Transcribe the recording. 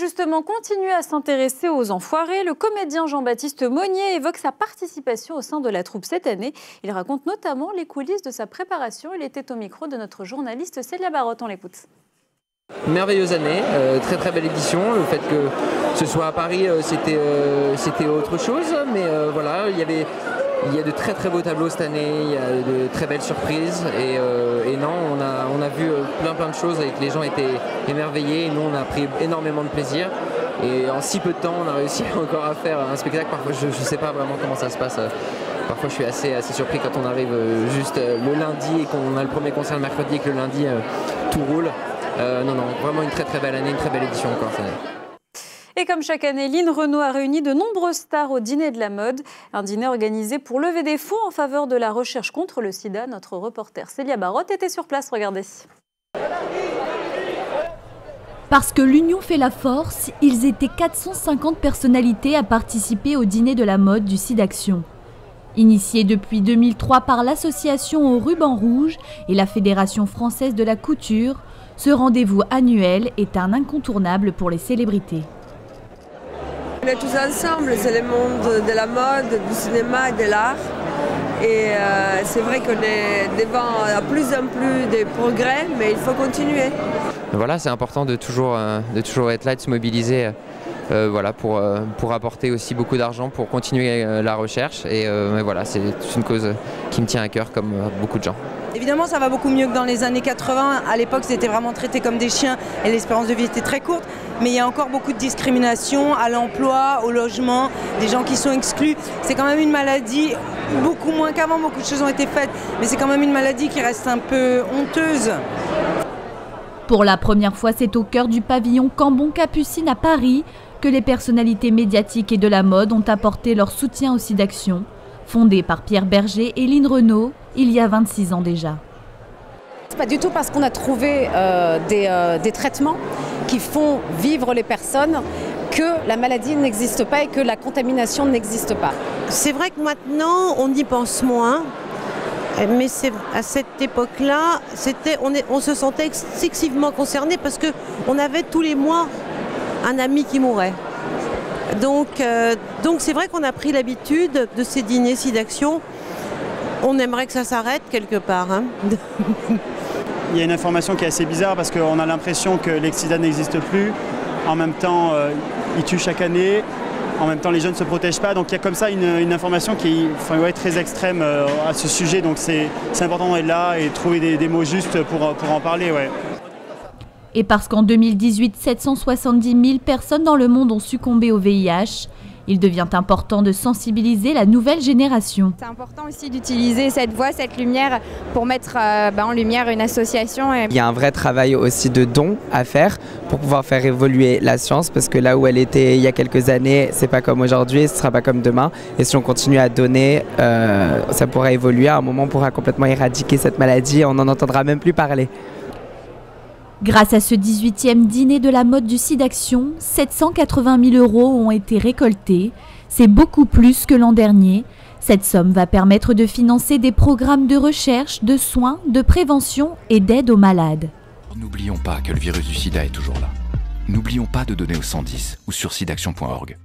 justement continuer à s'intéresser aux enfoirés. Le comédien Jean-Baptiste Monnier évoque sa participation au sein de la troupe cette année. Il raconte notamment les coulisses de sa préparation. Il était au micro de notre journaliste Célia Barotte. On l'écoute. Merveilleuse année, très très belle édition. Le fait que ce soit à Paris, c'était autre chose, mais voilà, il y a de très très beaux tableaux cette année, il y a de très belles surprises et non, on a vu plein de choses et que les gens étaient émerveillés et nous on a pris énormément de plaisir et en si peu de temps on a réussi encore à faire un spectacle. Parfois je ne sais pas vraiment comment ça se passe. Parfois je suis assez surpris quand on arrive juste le lundi et qu'on a le premier concert le mercredi et que le lundi tout roule. Non, vraiment une très très belle année, une très belle édition encore cette année. Et comme chaque année, Line Renaud a réuni de nombreuses stars au dîner de la mode. Un dîner organisé pour lever des fonds en faveur de la recherche contre le sida. Notre reporter Célia Barotte était sur place, regardez. Parce que l'union fait la force, ils étaient 450 personnalités à participer au dîner de la mode du SIDAction. Initié depuis 2003 par l'association au ruban rouge et la Fédération française de la couture, ce rendez-vous annuel est un incontournable pour les célébrités. On est tous ensemble, c'est le monde de la mode, du cinéma et de l'art. Et c'est vrai qu'on est devant à plus en plus des progrès, mais il faut continuer. Voilà, c'est important de toujours être là, de se mobiliser voilà, pour apporter aussi beaucoup d'argent, pour continuer la recherche. Et voilà, c'est une cause qui me tient à cœur comme beaucoup de gens. Évidemment, ça va beaucoup mieux que dans les années 80. À l'époque, c'était vraiment traité comme des chiens et l'espérance de vie était très courte. Mais il y a encore beaucoup de discrimination à l'emploi, au logement, des gens qui sont exclus. C'est quand même une maladie, beaucoup moins qu'avant, beaucoup de choses ont été faites. Mais c'est quand même une maladie qui reste un peu honteuse. Pour la première fois, c'est au cœur du pavillon Cambon-Capucine à Paris que les personnalités médiatiques et de la mode ont apporté leur soutien au SIDAction, fondé par Pierre Berger et Line Renaud il y a 26 ans déjà. C'est pas du tout parce qu'on a trouvé des traitements qui font vivre les personnes que la maladie n'existe pas et que la contamination n'existe pas. C'est vrai que maintenant on y pense moins, mais à cette époque-là, on se sentait excessivement concerné parce qu'on avait tous les mois un ami qui mourait. Donc c'est vrai qu'on a pris l'habitude de ces dîners SIDAction. On aimerait que ça s'arrête quelque part. Hein. Il y a une information qui est assez bizarre parce qu'on a l'impression que l'ex-sida n'existe plus. En même temps, il tue chaque année. En même temps, les jeunes ne se protègent pas. Donc il y a comme ça une information qui est très extrême à ce sujet. Donc c'est important d'être là et trouver des mots justes pour en parler. Ouais. Et parce qu'en 2018, 770 000 personnes dans le monde ont succombé au VIH, il devient important de sensibiliser la nouvelle génération. C'est important aussi d'utiliser cette voix, cette lumière pour mettre en lumière une association. Il y a un vrai travail aussi de don à faire pour pouvoir faire évoluer la science parce que là où elle était il y a quelques années, c'est pas comme aujourd'hui, ce sera pas comme demain. Et si on continue à donner, ça pourra évoluer. À un moment, on pourra complètement éradiquer cette maladie, on n'en entendra même plus parler. Grâce à ce 18e dîner de la mode du SIDAction, 780 000 € ont été récoltés. C'est beaucoup plus que l'an dernier. Cette somme va permettre de financer des programmes de recherche, de soins, de prévention et d'aide aux malades. N'oublions pas que le virus du sida est toujours là. N'oublions pas de donner au 110 ou sur sidaction.org.